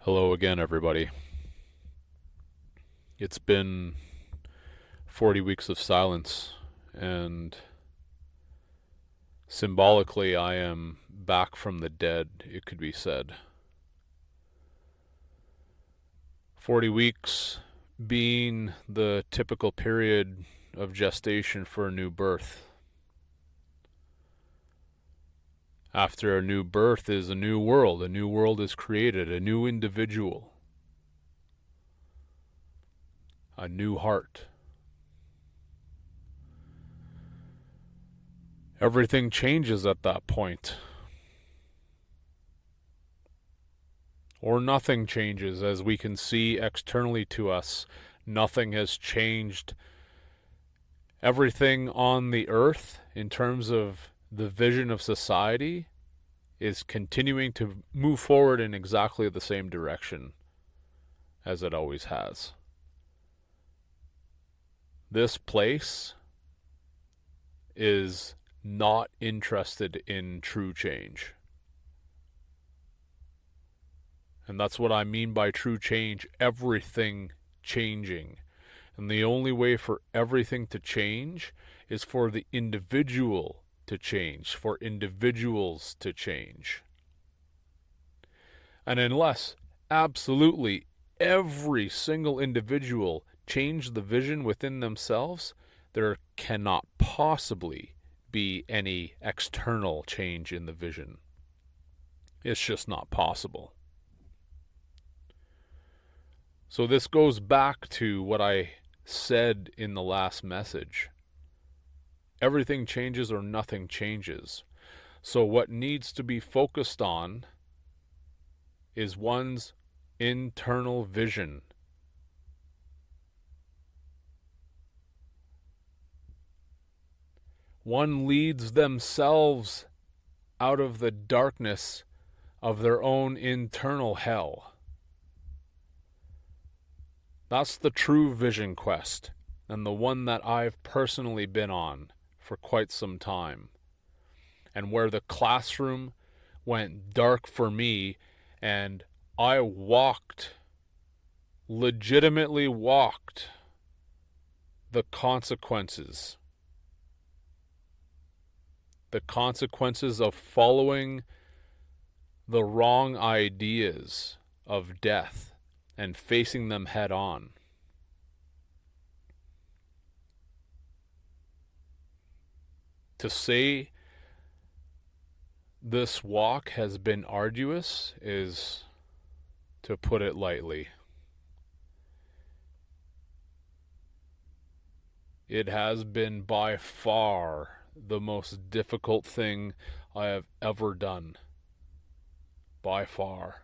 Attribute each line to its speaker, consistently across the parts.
Speaker 1: Hello again, everybody. It's been 40 weeks of silence, and symbolically, I am back from the dead, it could be said. 40 weeks being the typical period of gestation for a new birth. After a new birth is a new world. A new world is created, a new individual, a new heart. Everything changes at that point. Or nothing changes, as we can see externally to us. Nothing has changed. Everything on the earth, in terms of the vision of society, is continuing to move forward in exactly the same direction as it always has. This place is not interested in true change. And that's what I mean by true change, everything changing. And the only way for everything to change is for the individual to change, for individuals to change. And unless absolutely every single individual change the vision within themselves, there cannot possibly be any external change in the vision. It's just not possible. So this goes back to what I said in the last message. Everything changes or nothing changes. So what needs to be focused on is one's internal vision. One leads themselves out of the darkness of their own internal hell. That's the true vision quest, and the one that I've personally been on for quite some time, and where the classroom went dark for me, and I legitimately walked the consequences of following the wrong ideas of death and facing them head on. To say this walk has been arduous is to put it lightly. It has been by far the most difficult thing I have ever done. By far.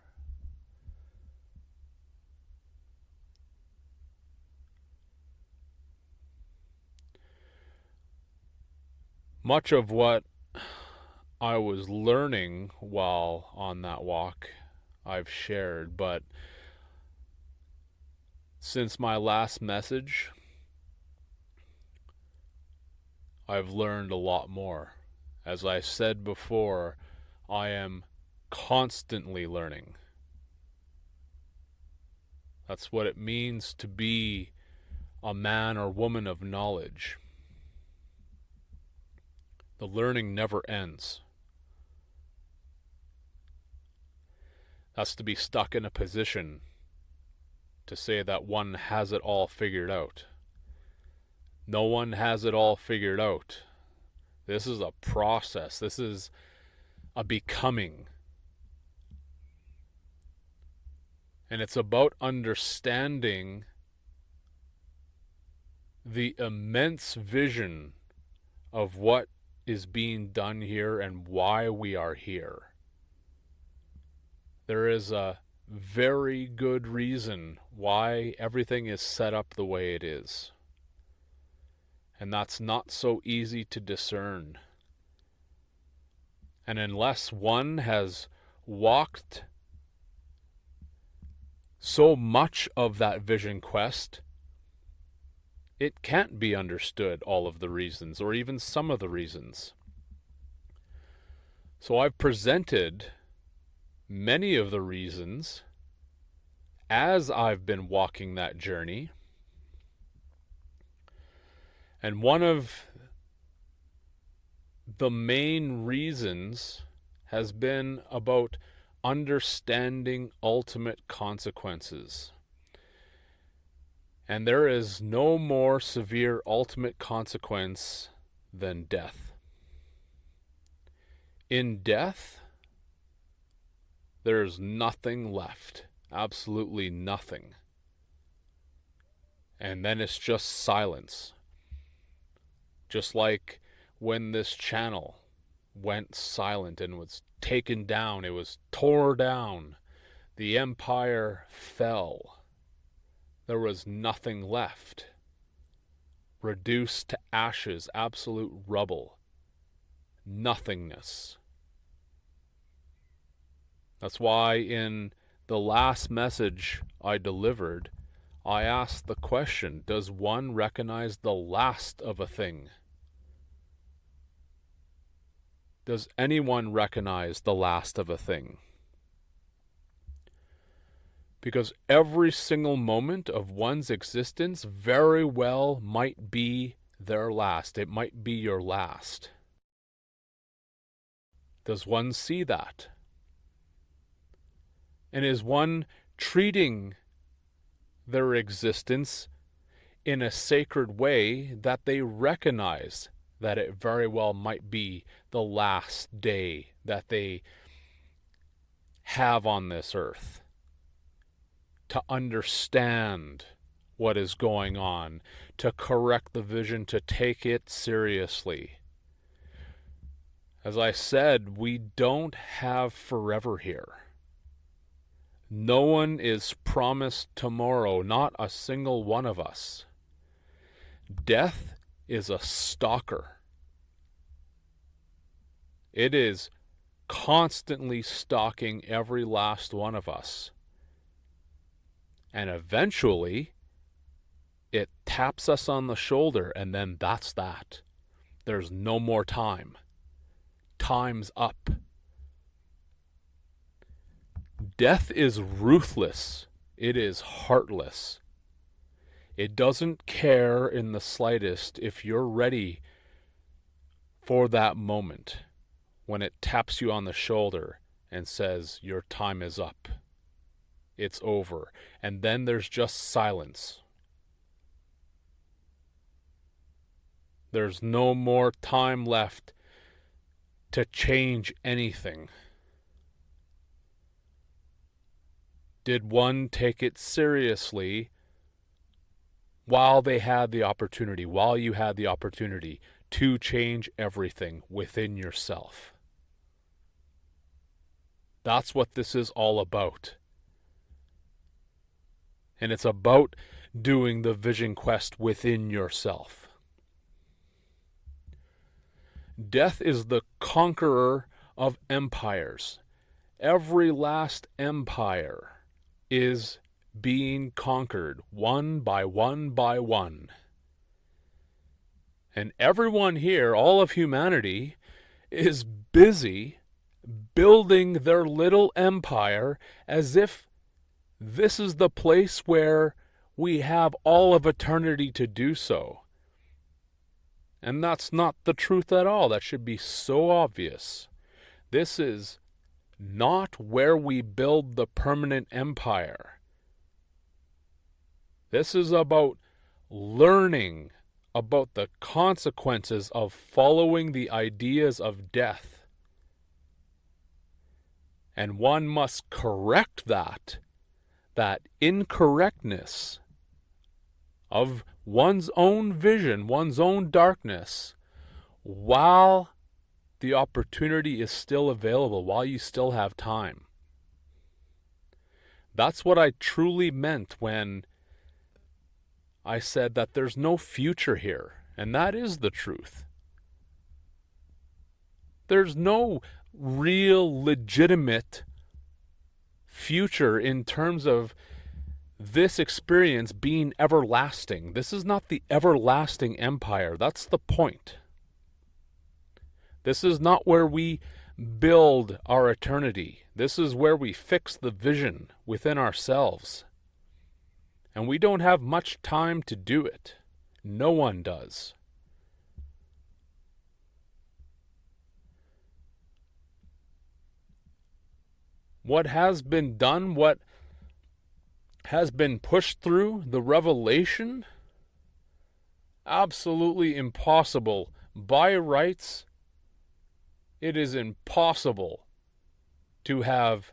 Speaker 1: Much of what I was learning while on that walk I've shared, but since my last message, I've learned a lot more. As I said before, I am constantly learning. That's what it means to be a man or woman of knowledge. The learning never ends. That's to be stuck in a position to say that one has it all figured out. No one has it all figured out. This is a process. This is a becoming. And it's about understanding the immense vision of what is being done here and why we are here. There is a very good reason why everything is set up the way it is. And that's not so easy to discern. And unless one has walked so much of that vision quest, it can't be understood, all of the reasons, or even some of the reasons. So I've presented many of the reasons as I've been walking that journey. And one of the main reasons has been about understanding ultimate consequences. And there is no more severe ultimate consequence than death. In death, there's nothing left. Absolutely nothing. And then it's just silence. Just like when this channel went silent and was taken down, it was tore down, the empire fell. There was nothing left. Reduced to ashes, absolute rubble. Nothingness. That's why in the last message I delivered, I asked the question, does one recognize the last of a thing? Does anyone recognize the last of a thing? Because every single moment of one's existence very well might be their last. It might be your last. Does one see that? And is one treating their existence in a sacred way that they recognize that it very well might be the last day that they have on this earth? To understand what is going on, to correct the vision, to take it seriously. As I said, we don't have forever here. No one is promised tomorrow, not a single one of us. Death is a stalker. It is constantly stalking every last one of us. And eventually, it taps us on the shoulder, and then that's that. There's no more time. Time's up. Death is ruthless. It is heartless. It doesn't care in the slightest if you're ready for that moment when it taps you on the shoulder and says, your time is up. It's over. And then there's just silence. There's no more time left to change anything. Did one take it seriously while they had the opportunity, while you had the opportunity to change everything within yourself? That's what this is all about. And it's about doing the vision quest within yourself. Death is the conqueror of empires. Every last empire is being conquered one by one by one. And everyone here, all of humanity, is busy building their little empire as if this is the place where we have all of eternity to do so. And that's not the truth at all. That should be so obvious. This is not where we build the permanent empire. This is about learning about the consequences of following the ideas of death. And one must correct that incorrectness of one's own vision, one's own darkness, while the opportunity is still available, while you still have time. That's what I truly meant when I said that there's no future here, and that is the truth. There's no real legitimate future in terms of this experience being everlasting. This is not the everlasting empire. That's the point. This is not where we build our eternity. This is where we fix the vision within ourselves. And we don't have much time to do it. No one does. What has been done, what has been pushed through, the revelation, absolutely impossible. By rights, it is impossible to have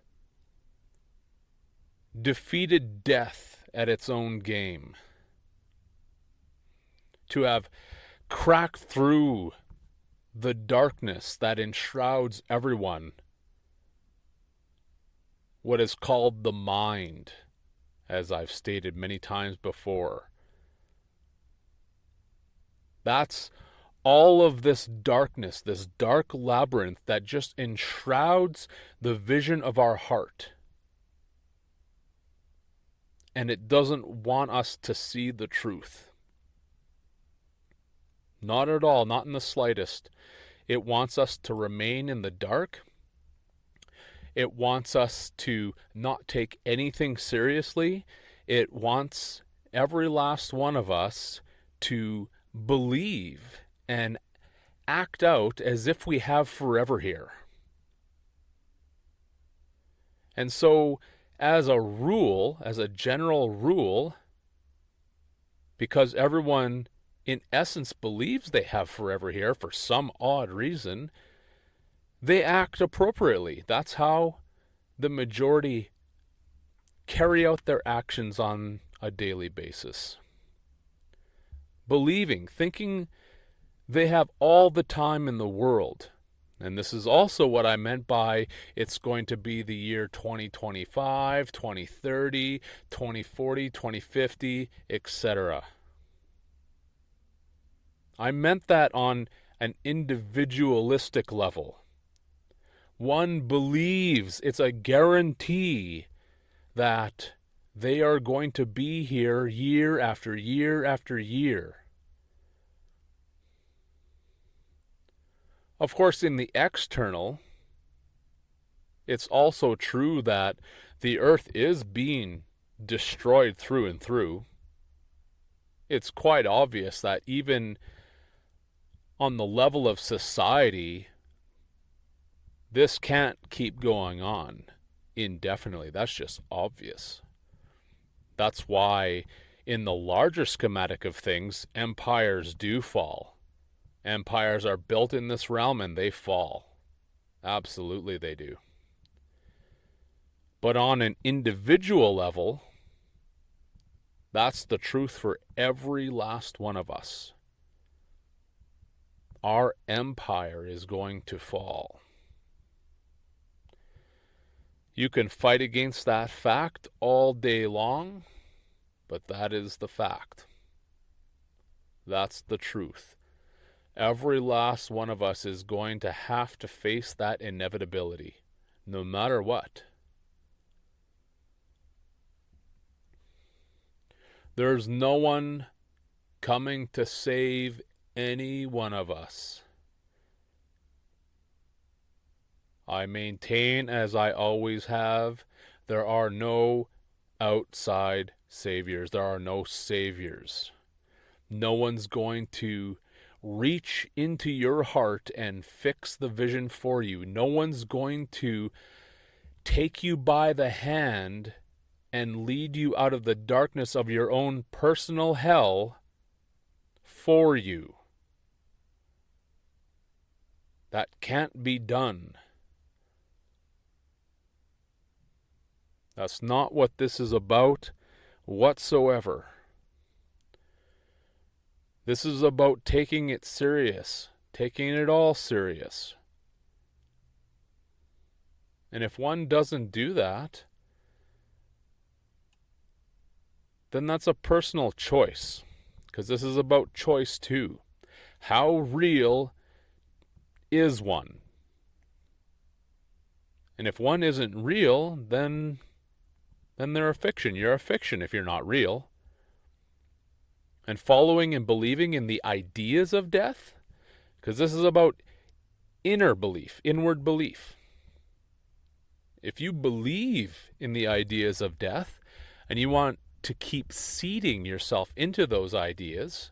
Speaker 1: defeated death at its own game. To have cracked through the darkness that enshrouds everyone. What is called the mind, as I've stated many times before. That's all of this darkness, this dark labyrinth that just enshrouds the vision of our heart. And it doesn't want us to see the truth. Not at all, not in the slightest. It wants us to remain in the dark. It wants us to not take anything seriously. It wants every last one of us to believe and act out as if we have forever here. And so, as a rule, as a general rule, because everyone in essence believes they have forever here for some odd reason, they act appropriately. That's how the majority carry out their actions on a daily basis. Believing, thinking they have all the time in the world. And this is also what I meant by it's going to be the year 2025, 2030, 2040, 2050, etc. I meant that on an individualistic level. One believes it's a guarantee that they are going to be here year after year after year. Of course, in the external, it's also true that the earth is being destroyed through and through. It's quite obvious that even on the level of society, this can't keep going on indefinitely. That's just obvious. That's why in the larger schematic of things, empires do fall. Empires are built in this realm and they fall. Absolutely they do. But on an individual level, that's the truth for every last one of us. Our empire is going to fall. You can fight against that fact all day long, but that is the fact. That's the truth. Every last one of us is going to have to face that inevitability, no matter what. There's no one coming to save any one of us. I maintain, as I always have, there are no outside saviors. There are no saviors. No one's going to reach into your heart and fix the vision for you. No one's going to take you by the hand and lead you out of the darkness of your own personal hell for you. That can't be done. That's not what this is about whatsoever. This is about taking it serious, taking it all serious. And if one doesn't do that, then that's a personal choice, because this is about choice too. How real is one? And if one isn't real, then they're a fiction. You're a fiction if you're not real. And following and believing in the ideas of death, because this is about inner belief, inward belief. If you believe in the ideas of death and you want to keep seeding yourself into those ideas,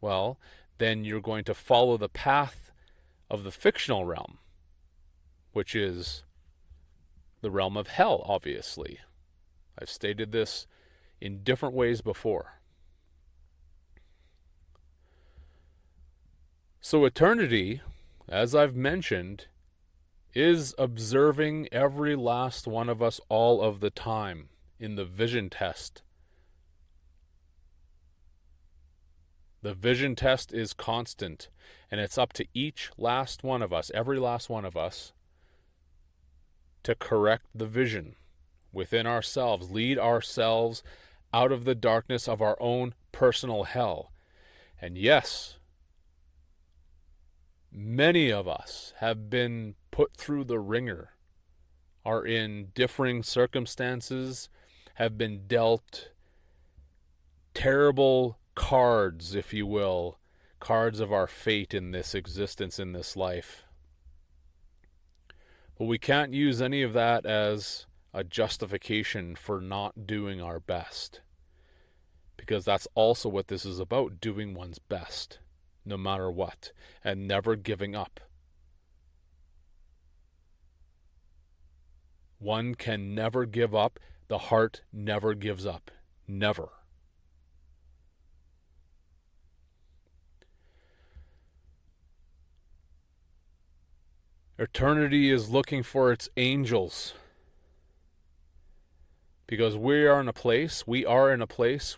Speaker 1: well, then you're going to follow the path of the fictional realm, which is the realm of hell, obviously. I've stated this in different ways before. So eternity, as I've mentioned, is observing every last one of us all of the time in the vision test. The vision test is constant, and it's up to each last one of us, every last one of us, to correct the vision within ourselves, lead ourselves out of the darkness of our own personal hell. And yes, many of us have been put through the ringer, are in differing circumstances, have been dealt terrible cards, if you will, cards of our fate in this existence, in this life. But we can't use any of that as a justification for not doing our best. Because that's also what this is about, doing one's best, no matter what, and never giving up. One can never give up. The heart never gives up. Never. Eternity is looking for its angels. Because we are in a place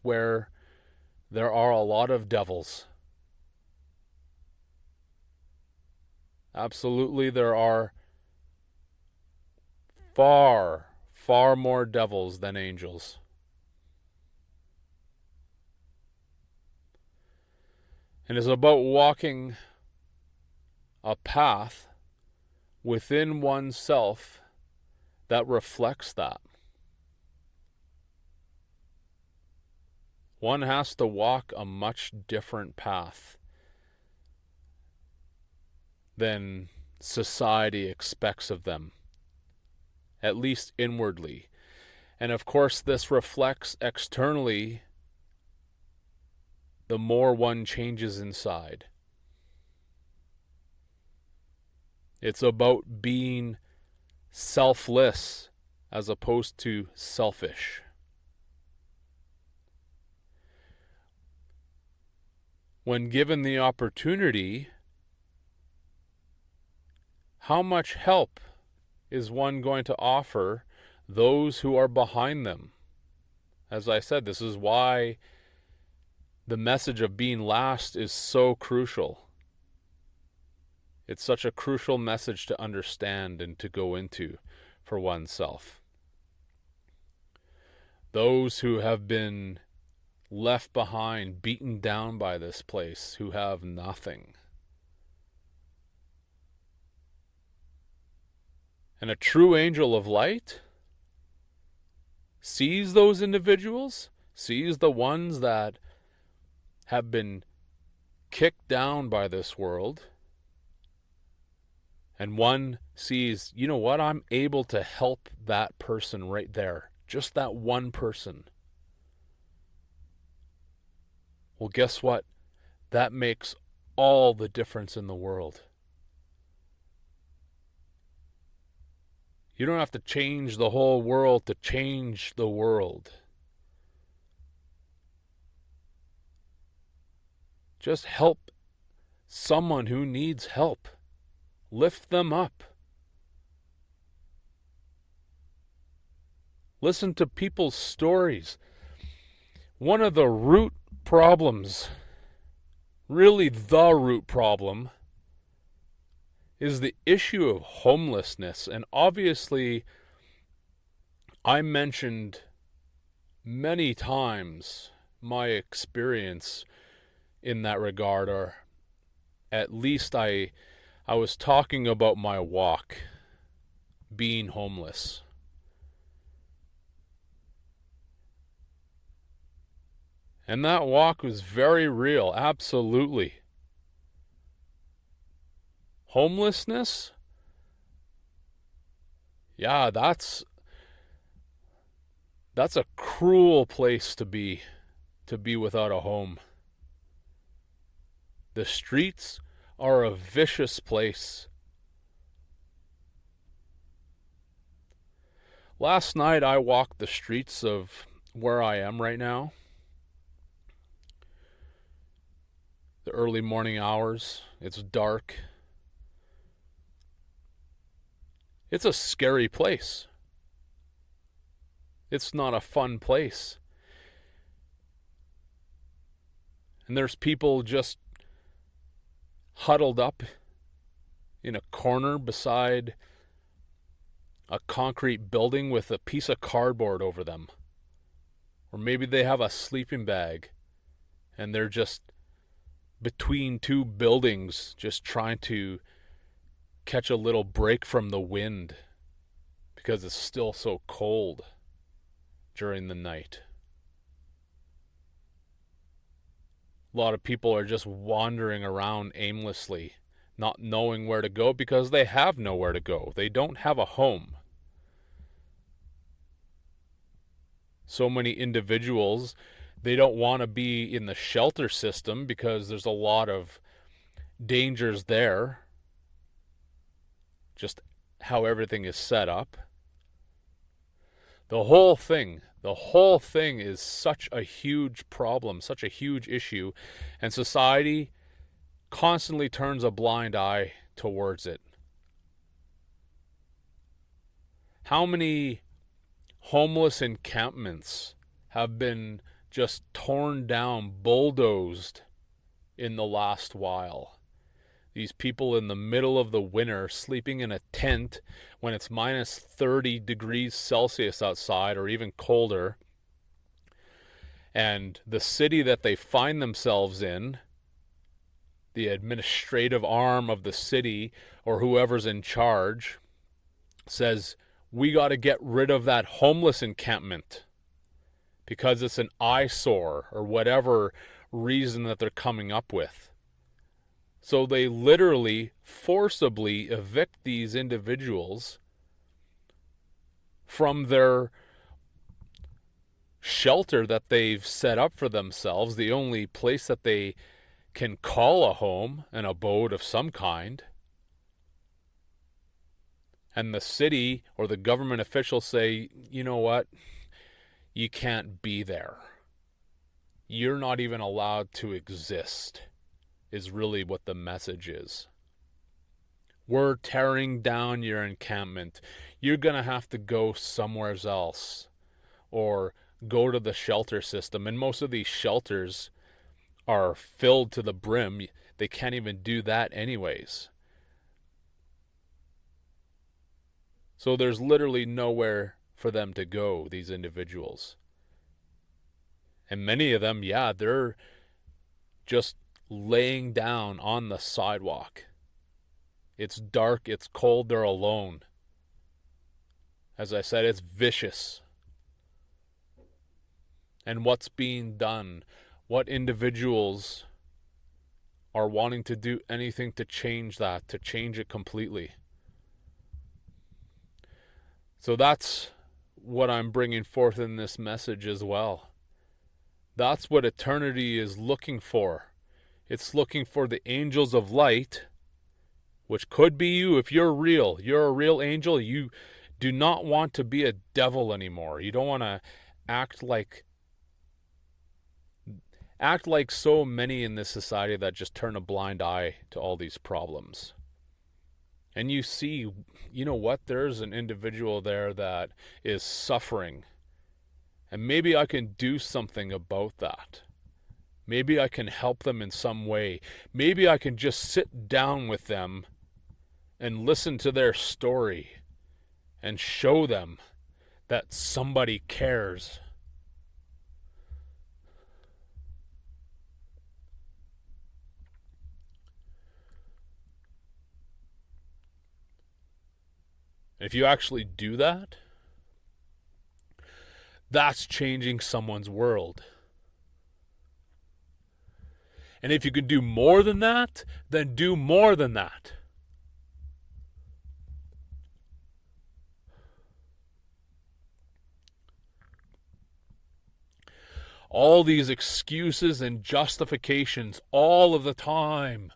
Speaker 1: where there are a lot of devils. Absolutely, there are far, far more devils than angels. And it's about walking a path within oneself that reflects that. One has to walk a much different path than society expects of them, at least inwardly. And of course, this reflects externally the more one changes inside. It's about being selfless as opposed to selfish. When given the opportunity, how much help is one going to offer those who are behind them? As I said, this is why the message of being last is so crucial. It's such a crucial message to understand and to go into for oneself. Those who have been left behind, beaten down by this place, who have nothing. And a true angel of light sees those individuals, sees the ones that have been kicked down by this world, and one sees, you know what, I'm able to help that person right there. Just that one person. Well, guess what? That makes all the difference in the world. You don't have to change the whole world to change the world. Just help someone who needs help. Lift them up. Listen to people's stories. One of the root problems, really the root problem, is the issue of homelessness. And obviously, I mentioned many times my experience in that regard, or at least I was talking about my walk, being homeless. And that walk was very real, absolutely. Homelessness? Yeah, that's That's a cruel place to be without a home. The streets are a vicious place. Last night I walked the streets of where I am right now. The early morning hours. It's dark. It's a scary place. It's not a fun place. And there's people just huddled up in a corner beside a concrete building with a piece of cardboard over them. Or maybe they have a sleeping bag and they're just between two buildings just trying to catch a little break from the wind because it's still so cold during the night. A lot of people are just wandering around aimlessly, not knowing where to go because they have nowhere to go. They don't have a home. So many individuals, they don't want to be in the shelter system because there's a lot of dangers there. Just how everything is set up. The whole thing is such a huge problem, such a huge issue, and society constantly turns a blind eye towards it. How many homeless encampments have been just torn down, bulldozed in the last while? These people in the middle of the winter sleeping in a tent when it's minus 30 degrees Celsius outside or even colder. And the city that they find themselves in, the administrative arm of the city or whoever's in charge, says, we got to get rid of that homeless encampment because it's an eyesore or whatever reason that they're coming up with. So they literally forcibly evict these individuals from their shelter that they've set up for themselves, the only place that they can call a home, an abode of some kind. And the city or the government officials say, you know what? You can't be there. You're not even allowed to exist, is really what the message is. We're tearing down your encampment. You're going to have to go somewhere else or go to the shelter system. And most of these shelters are filled to the brim. They can't even do that anyways. So there's literally nowhere for them to go, these individuals. And many of them, they're just laying down on the sidewalk. It's dark, it's cold, they're alone. As I said, it's vicious. And what's being done? What individuals are wanting to do anything to change that, to change it completely? So that's what I'm bringing forth in this message as well. That's what eternity is looking for. It's looking for the angels of light, which could be you if you're real. You're a real angel. You do not want to be a devil anymore. You don't want to act like so many in this society that just turn a blind eye to all these problems. And you see, you know what? There's an individual there that is suffering. And maybe I can do something about that. Maybe I can help them in some way. Maybe I can just sit down with them and listen to their story and show them that somebody cares. If you actually do that, that's changing someone's world. And if you can do more than that, then do more than that. all these excuses and justifications all of the time.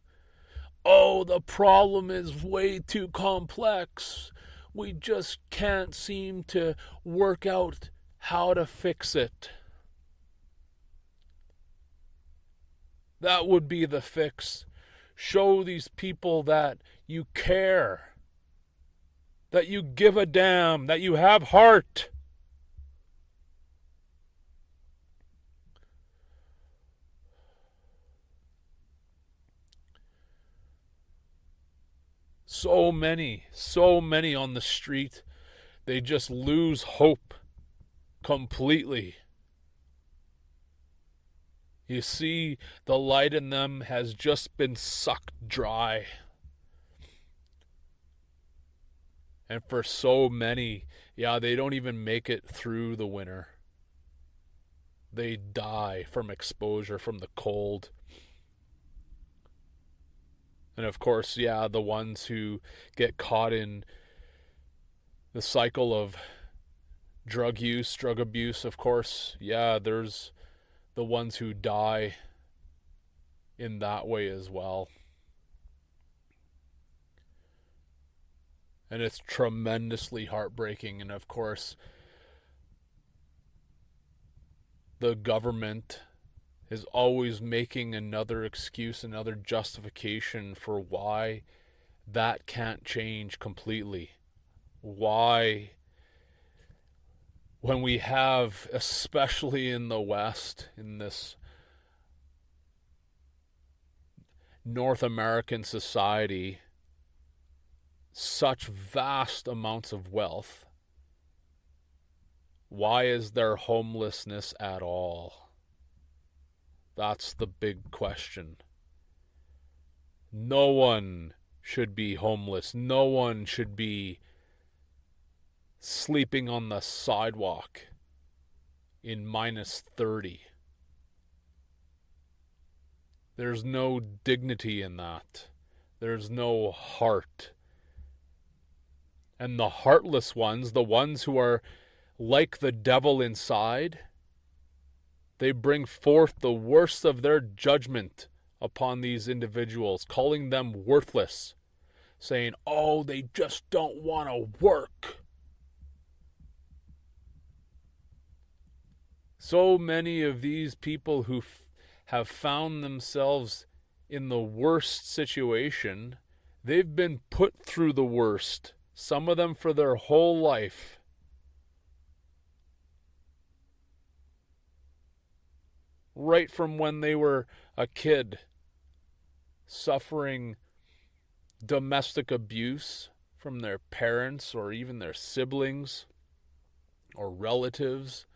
Speaker 1: Oh, the problem is way too complex. We just can't seem to work out how to fix it. That would be the fix. Show these people that you care, that you give a damn, that you have heart. So many on the street, they just lose hope completely. You see, the light in them has just been sucked dry. And for so many, they don't even make it through the winter. They die from exposure, from the cold. And of course, the ones who get caught in the cycle of drug use, drug abuse, of course, there's the ones who die in that way as well. And it's tremendously heartbreaking. And of course, the government is always making another excuse, another justification for why that can't change completely. Why, when we have, especially in the West, in this North American society, such vast amounts of wealth, why is there homelessness at all? That's the big question. No one should be homeless. No one should be sleeping on the sidewalk in -30. There's no dignity in that. There's no heart. And the heartless ones, the ones who are like the devil inside, they bring forth the worst of their judgment upon these individuals, calling them worthless, saying, oh, they just don't want to work. So many of these people who have found themselves in the worst situation, they've been put through the worst, some of them for their whole life. Right from when they were a kid, suffering domestic abuse from their parents or even their siblings or relatives.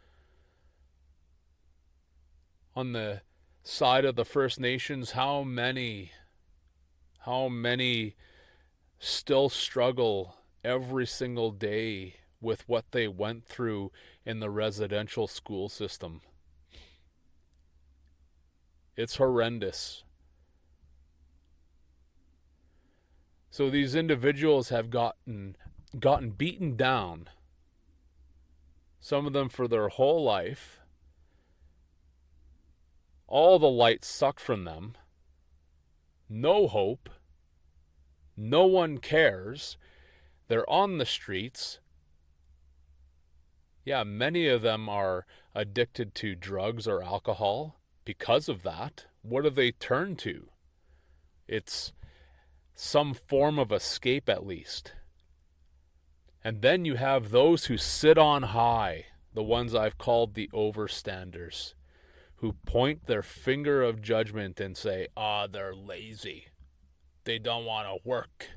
Speaker 1: On the side of the First Nations, how many still struggle every single day with what they went through in the residential school system? It's horrendous. So these individuals have gotten beaten down, some of them for their whole life. All the light sucked from them. No hope. No one cares. They're on the streets. Many of them are addicted to drugs or alcohol. Because of that, what do they turn to? It's some form of escape, at least. And then you have those who sit on high, the ones I've called the overstanders, who point their finger of judgment and say, they're lazy. They don't want to work.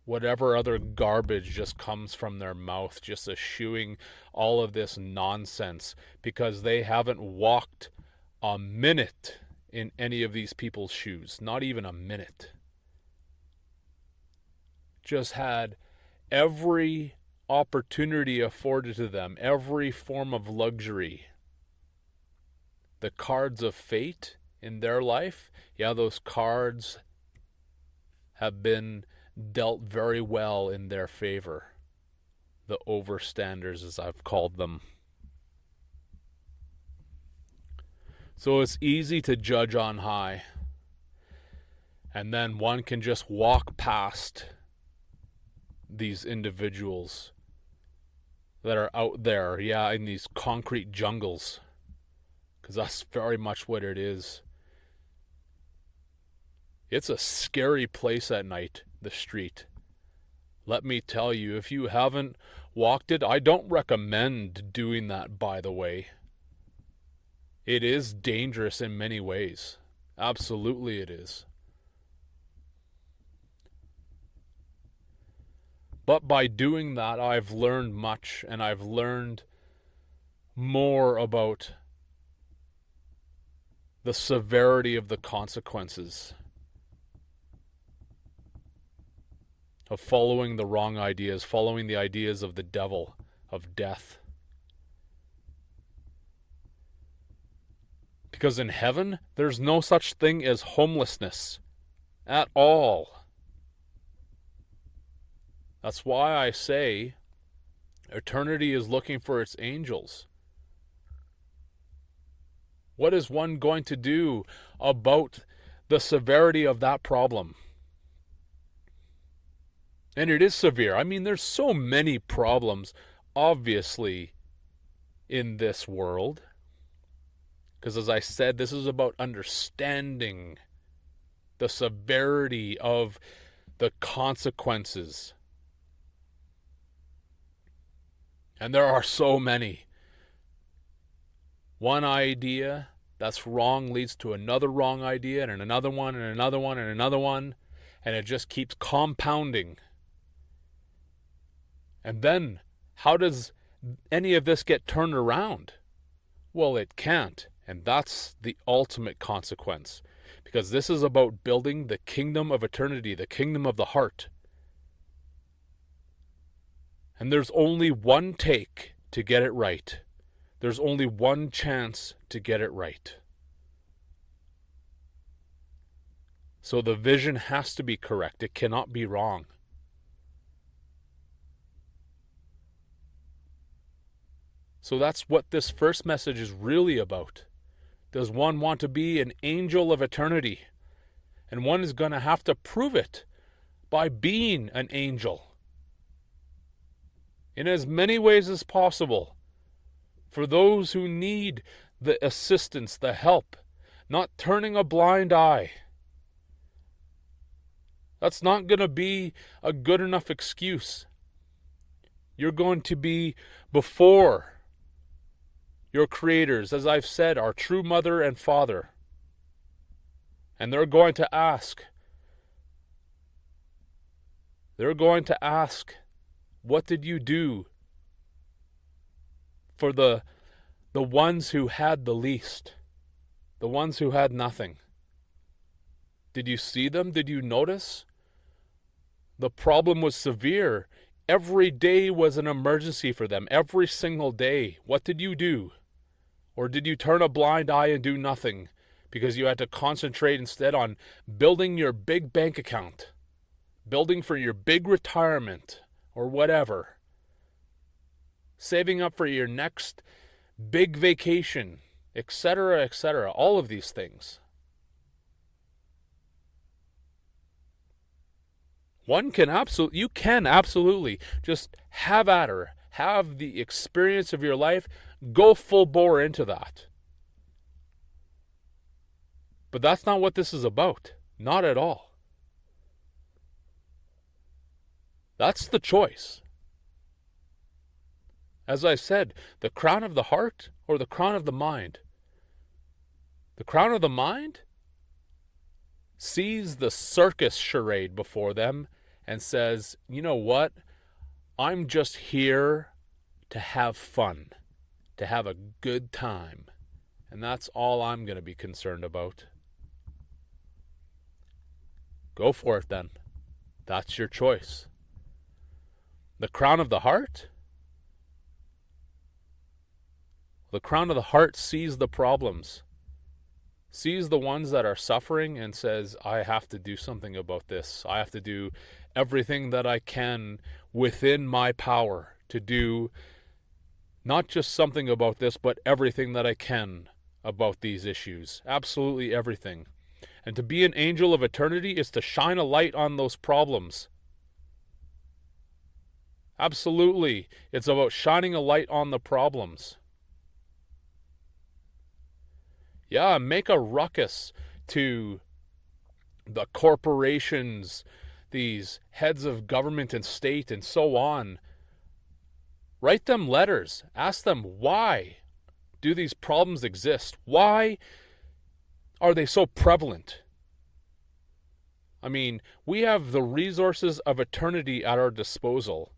Speaker 1: Whatever other garbage just comes from their mouth, just eschewing all of this nonsense because they haven't walked a minute in any of these people's shoes. Not even a minute. Just had every opportunity afforded to them, every form of luxury. The cards of fate in their life, those cards have been dealt very well in their favor. The overstanders, as I've called them. So it's easy to judge on high. And then one can just walk past these individuals that are out there, in these concrete jungles. Because that's very much what it is. It's a scary place at night, the street. Let me tell you, if you haven't walked it, I don't recommend doing that, by the way. It is dangerous in many ways. Absolutely it is. But by doing that, I've learned much, and I've learned more about the severity of the consequences of following the wrong ideas, following the ideas of the devil, of death. Because in heaven, there's no such thing as homelessness at all. That's why I say eternity is looking for its angels. What is one going to do about the severity of that problem? And it is severe. I mean, there's so many problems, obviously, in this world. Because as I said, this is about understanding the severity of the consequences. And there are so many. One idea that's wrong leads to another wrong idea, and another one, and another one, and another one. And it just keeps compounding. And then, how does any of this get turned around? Well, it can't. And that's the ultimate consequence. Because this is about building the kingdom of eternity, the kingdom of the heart. And there's only one take to get it right. There's only one chance to get it right. So the vision has to be correct. It cannot be wrong. So that's what this first message is really about. Does one want to be an angel of eternity? And one is going to have to prove it by being an angel. In as many ways as possible. For those who need the assistance, the help. Not turning a blind eye. That's not going to be a good enough excuse. You're going to be before your creators, as I've said, our true mother and father. And they're going to ask, what did you do for the ones who had the least, the ones who had nothing? Did you see them? Did you notice? The problem was severe. Every day was an emergency for them, every single day. What did you do? Or did you turn a blind eye and do nothing because you had to concentrate instead on building your big bank account, building for your big retirement or whatever, saving up for your next big vacation, etc., etc., all of these things? You can absolutely just have at her, have the experience of your life, go full bore into that. But that's not what this is about. Not at all. That's the choice. As I said, the crown of the heart or the crown of the mind? The crown of the mind sees the circus charade before them and says, you know what? I'm just here to have fun, to have a good time. And that's all I'm going to be concerned about. Go for it then. That's your choice. The crown of the heart? The crown of the heart sees the problems, sees the ones that are suffering and says, I have to do something about this. I have to do everything that I can within my power to do not just something about this, but everything that I can about these issues. Absolutely everything. And to be an angel of eternity is to shine a light on those problems. Absolutely. It's about shining a light on the problems. Yeah, make a ruckus to the corporations, these heads of government and state and so on. Write them letters. Ask them, why do these problems exist? Why are they so prevalent? I mean, we have the resources of eternity at our disposal.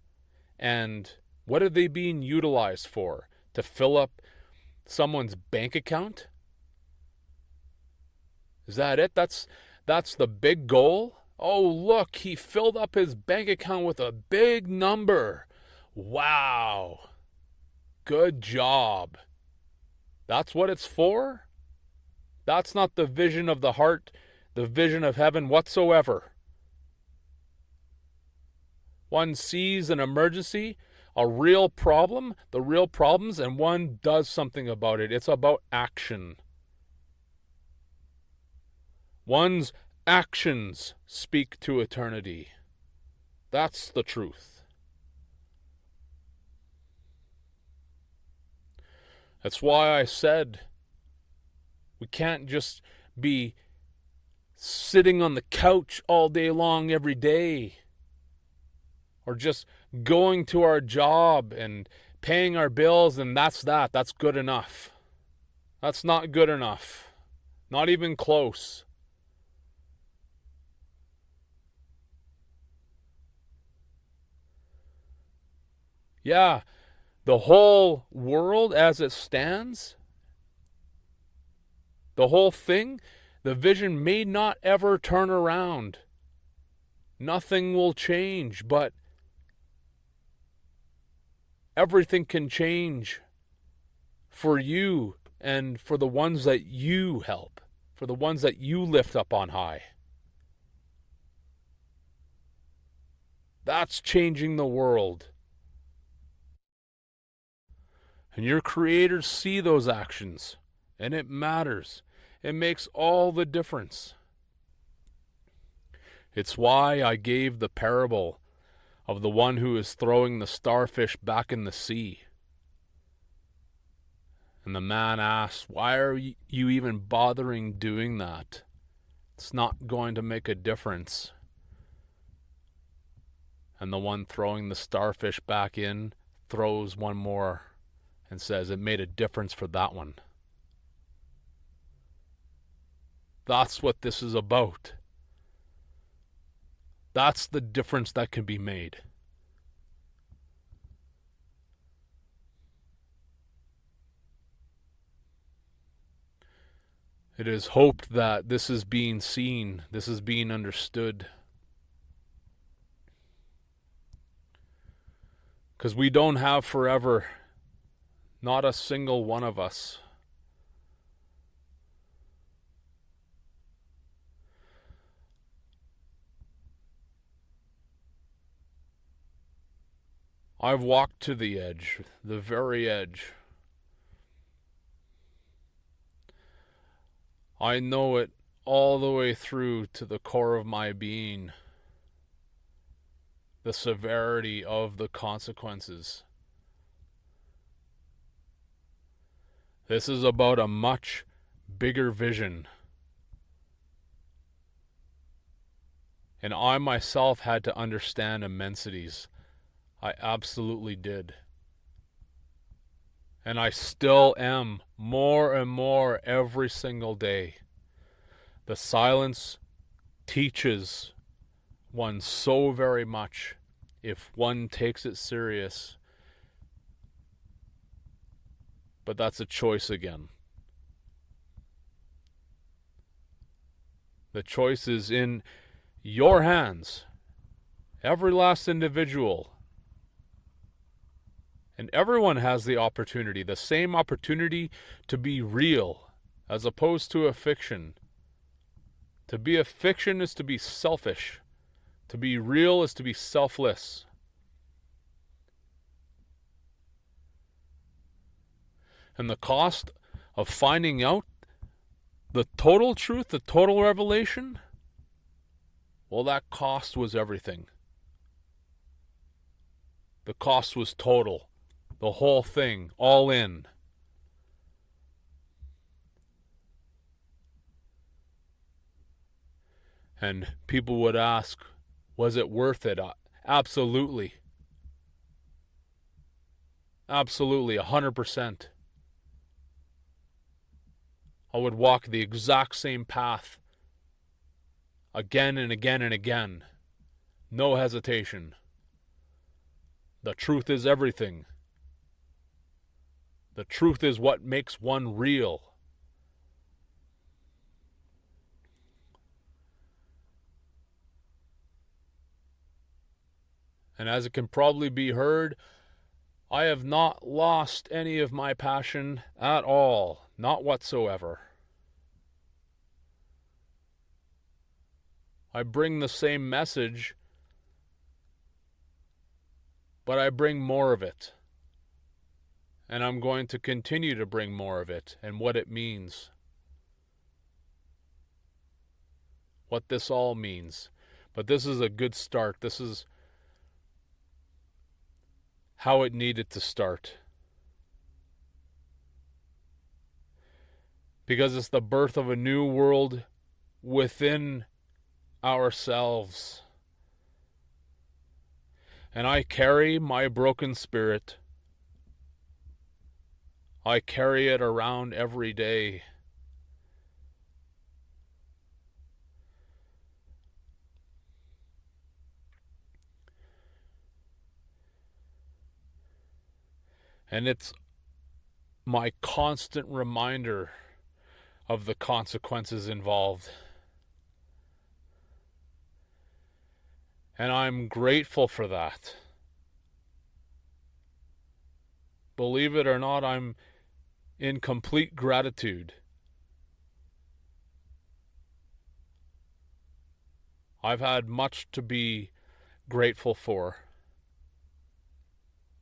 Speaker 1: And what are they being utilized for? To fill up someone's bank account? Is that it? That's the big goal? Oh, look, he filled up his bank account with a big number. Wow. Good job. That's what it's for? That's not the vision of the heart, the vision of heaven whatsoever. One sees an emergency, a real problem, the real problems, and one does something about it. It's about action. One's actions speak to eternity. That's the truth. That's why I said we can't just be sitting on the couch all day long every day, or just going to our job and paying our bills, and that's good enough. That's not good enough. Not even close. Yeah, the whole world as it stands, the whole thing, the vision may not ever turn around. Nothing will change, but everything can change for you and for the ones that you help, for the ones that you lift up on high. That's changing the world. And your creators see those actions, and it matters. It makes all the difference. It's why I gave the parable of the one who is throwing the starfish back in the sea. And the man asked, why are you even bothering doing that? It's not going to make a difference. And the one throwing the starfish back in throws one more and says, it made a difference for that one. That's what this is about. That's the difference that can be made. It is hoped that this is being seen, this is being understood. Because we don't have forever, not a single one of us. I've walked to the edge, the very edge. I know it all the way through to the core of my being. The severity of the consequences. This is about a much bigger vision. And I myself had to understand immensities. I absolutely did. And I still am, more and more every single day. The silence teaches one so very much if one takes it serious. But that's a choice again. The choice is in your hands. Every last individual. And everyone has the opportunity, the same opportunity to be real as opposed to a fiction. To be a fiction is to be selfish. To be real is to be selfless. And the cost of finding out the total truth, the total revelation, well, that cost was everything. The cost was total. The whole thing, all in. And people would ask, was it worth it? Absolutely. Absolutely, 100%. I would walk the exact same path again and again and again. No hesitation. The truth is everything. The truth is what makes one real. And as it can probably be heard, I have not lost any of my passion at all. Not whatsoever. I bring the same message, but I bring more of it. And I'm going to continue to bring more of it and what it means. What this all means. But this is a good start. This is how it needed to start. Because it's the birth of a new world within ourselves. And I carry my broken spirit. I carry it around every day. And it's my constant reminder of the consequences involved. And I'm grateful for that. Believe it or not, I'm in complete gratitude. I've had much to be grateful for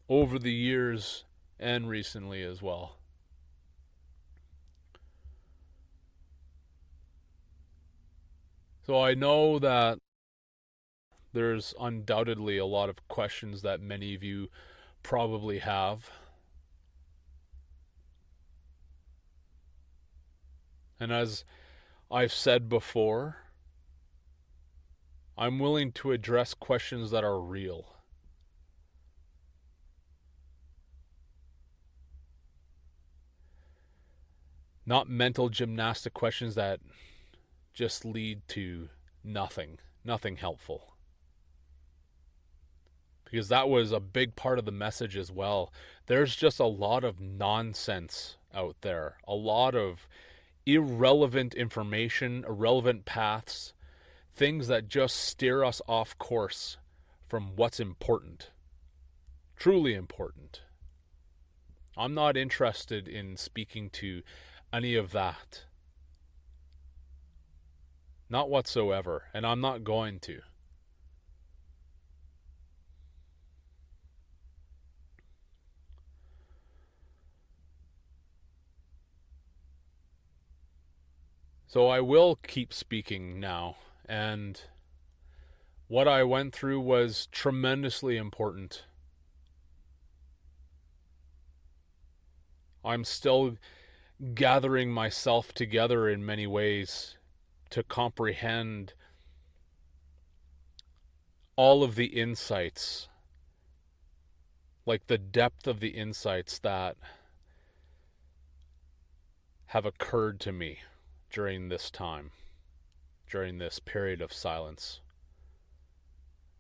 Speaker 1: over the years and recently as well. So I know that there's undoubtedly a lot of questions that many of you probably have. And as I've said before, I'm willing to address questions that are real. Not mental gymnastic questions that just lead to nothing helpful. Because that was a big part of the message as well. There's just a lot of nonsense out there. A lot of irrelevant information, irrelevant paths, things that just steer us off course from what's important. Truly important. I'm not interested in speaking to any of that. Not whatsoever, and I'm not going to. So I will keep speaking now, and what I went through was tremendously important. I'm still gathering myself together in many ways to comprehend all of the insights, like the depth of the insights that have occurred to me during this time, during this period of silence,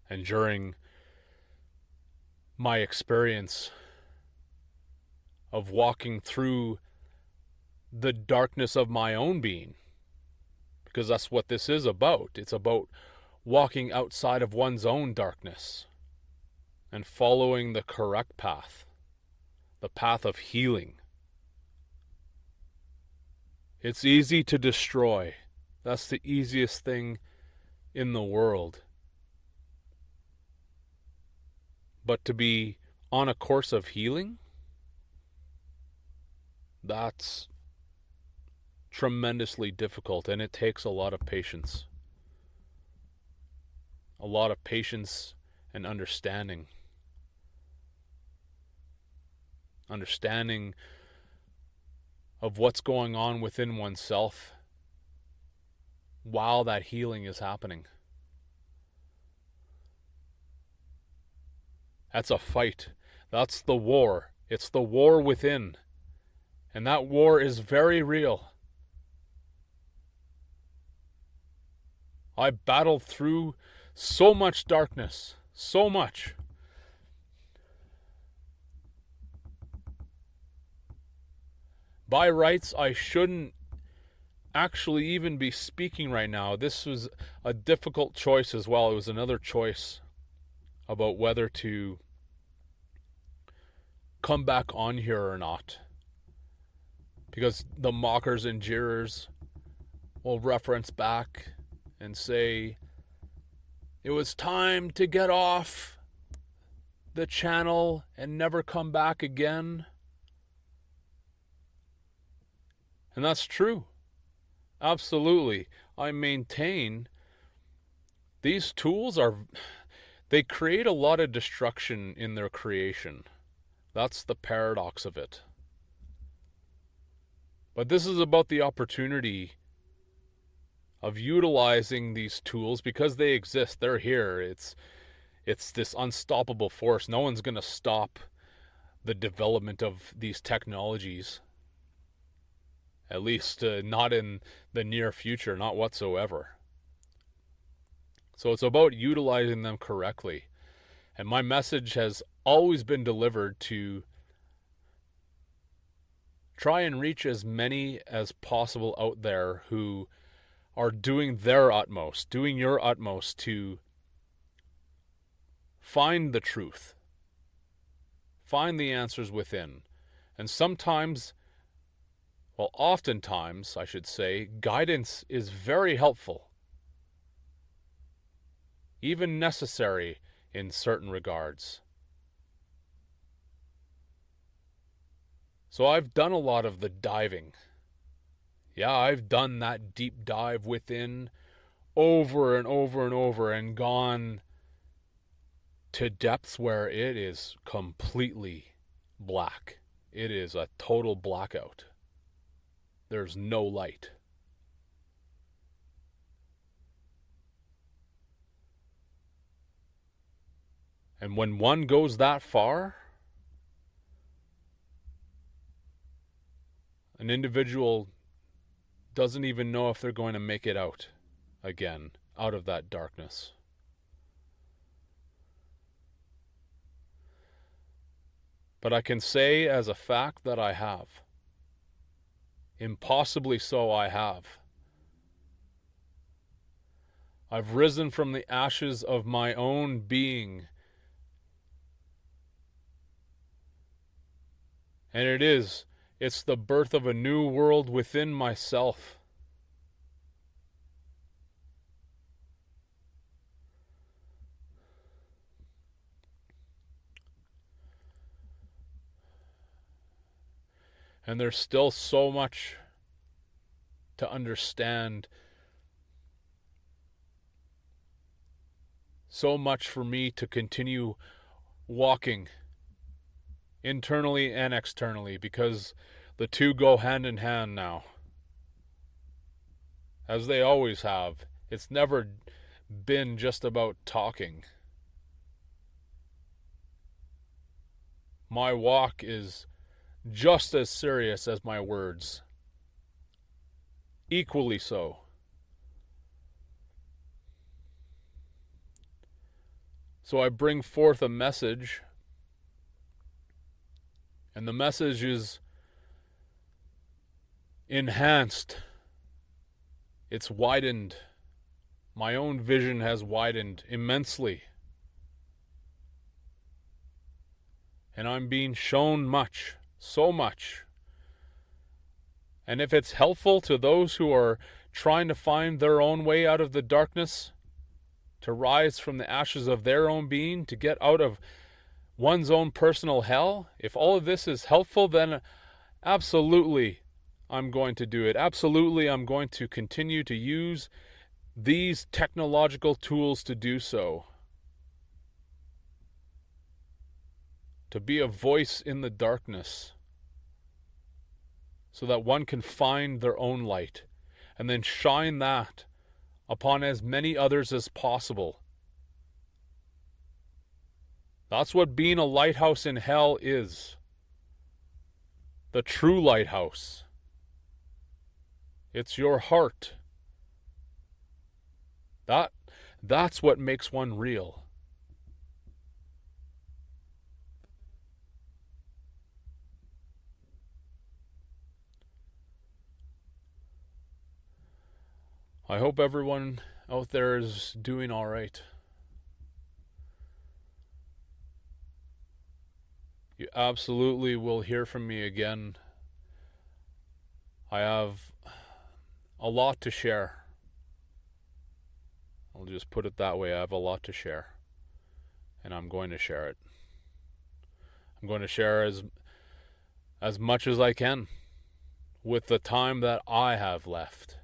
Speaker 1: and during my experience of walking through the darkness of my own being. Because that's what this is about. It's about walking outside of one's own darkness and following the correct path, the path of healing. It's easy to destroy. That's the easiest thing in the world. But to be on a course of healing, that's tremendously difficult, and it takes a lot of patience. A lot of patience and understanding. Understanding of what's going on within oneself while that healing is happening. That's a fight. That's the war. It's the war within. And that war is very real. I battled through so much darkness. So much. By rights, I shouldn't actually even be speaking right now. This was a difficult choice as well. It was another choice about whether to come back on here or not. Because the mockers and jeerers will reference back and say, it was time to get off the channel and never come back again. And that's true. Absolutely. I maintain these tools they create a lot of destruction in their creation. That's the paradox of it. But this is about the opportunity of utilizing these tools because they exist. They're here. It's this unstoppable force. No one's going to stop the development of these technologies. At least not in the near future, not whatsoever. So it's about utilizing them correctly. And my message has always been delivered to try and reach as many as possible out there who are doing their utmost, doing your utmost to find the truth, find the answers within. And sometimes, well, oftentimes, I should say, guidance is very helpful, even necessary in certain regards. So I've done a lot of the diving. Yeah, I've done that deep dive within over and over and over and gone to depths where it is completely black. It is a total blackout. There's no light. And when one goes that far, an individual doesn't even know if they're going to make it out again, out of that darkness. But I can say as a fact that I have. Impossibly so I have. I've risen from the ashes of my own being. And it's the birth of a new world within myself. And there's still so much to understand. So much for me to continue walking internally and externally, because the two go hand in hand now. As they always have. It's never been just about talking. My walk is just as serious as my words. Equally so. So I bring forth a message, and the message is enhanced. It's widened. My own vision has widened immensely. And I'm being shown much. So much. And if it's helpful to those who are trying to find their own way out of the darkness, to rise from the ashes of their own being, to get out of one's own personal hell, if all of this is helpful, then absolutely, I'm going to do it. Absolutely, I'm going to continue to use these technological tools to do so. To be a voice in the darkness, so that one can find their own light and then shine that upon as many others as possible. That's what being a lighthouse in hell is. The true lighthouse. It's your heart. That's what makes one real. I hope everyone out there is doing all right. You absolutely will hear from me again. I have a lot to share. I'll just put it that way. I have a lot to share. And I'm going to share it. I'm going to share as much as I can with the time that I have left.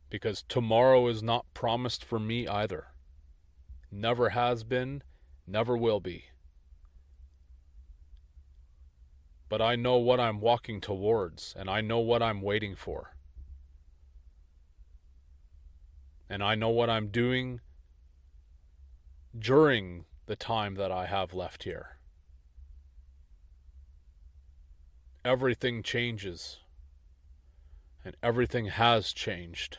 Speaker 1: Because tomorrow is not promised for me either. Never has been, never will be. But I know what I'm walking towards, and I know what I'm waiting for. And I know what I'm doing during the time that I have left here. Everything changes, and everything has changed.